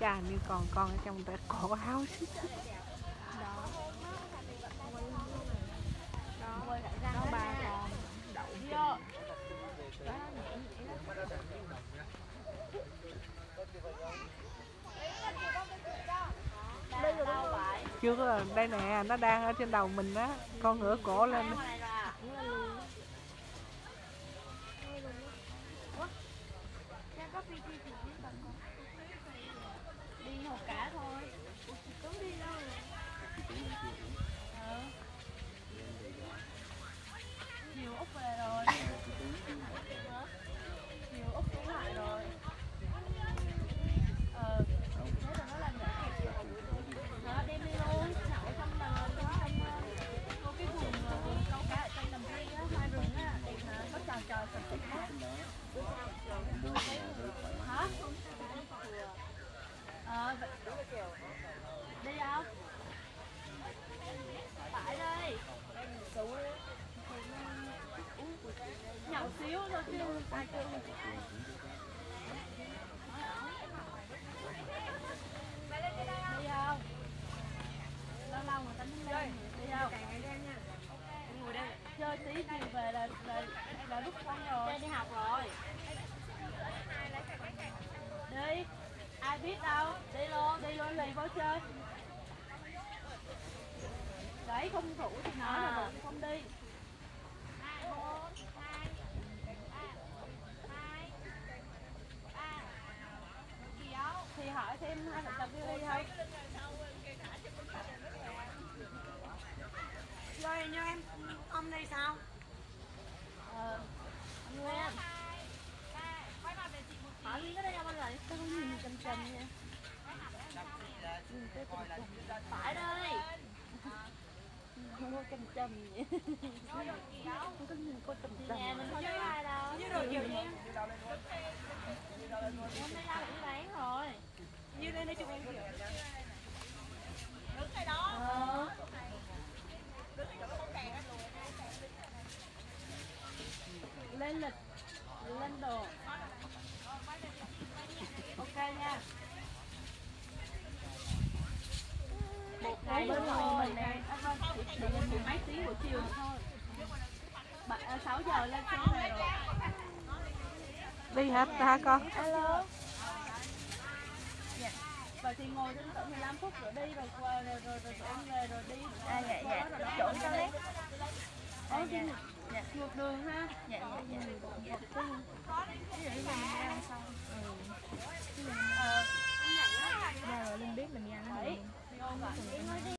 Chà, như còn con ở trong tay cổ áo. Đó. Đó ba con đậu vô. Đó Chưa có, đây nè, nó đang ở trên đầu mình á, con ngửa cổ lên. đi hồ cả thôi. Cũng đi đâu. Chiều Úc về rồi. Chiều Úc cũng lại rồi. Thế là nó làm vậy. Đem đi luôn. Nãy không là trong cái vùng câu cá ở trong đầm ri á, hai rừng á, thì có trò sạch sạch hết. Hả? Đi không? Phải đây. Nhỏ xíu thôi chứ ai kêu. Đi không? Lâu lâu người ta mới lên. Đi không? Ngồi đây. Chơi tí chiều về là lúc xong rồi. Đi học rồi. Đi. Ai biết đâu. Đi luôn lì vô chơi. Đấy không thủ thì nói là không đi. Thì hỏi thêm hai vợ chồng đi không? Rồi như em, ông đây sao? Anh Nguyên. Hỏi Nguyên có đây không anh lại? Sao không nhìn chầm chầm nha. Phải đây. Không có chầm chầm vậy. Không có nhìn cô chầm chầm. Nhà mình không có ai đâu. Như rồi kiểu nha. Hôm nay ra đi bán rồi. Như lên đây chụp em kiểu. Đứng đây đó. Lên lịch. Lên đồ. Ok nha. Một ngày bên ngoài mình nè. Chỉ mấy tiếng buổi chiều thôi. 6 giờ lên xe về rồi. Đi hả con? Alo. Dạ. Vậy thì ngồi đến tận 15 phút rồi đi rồi qua rồi em về rồi đi. Dạ. Chỗ con đấy. Đi ngược đường ha. Dạ.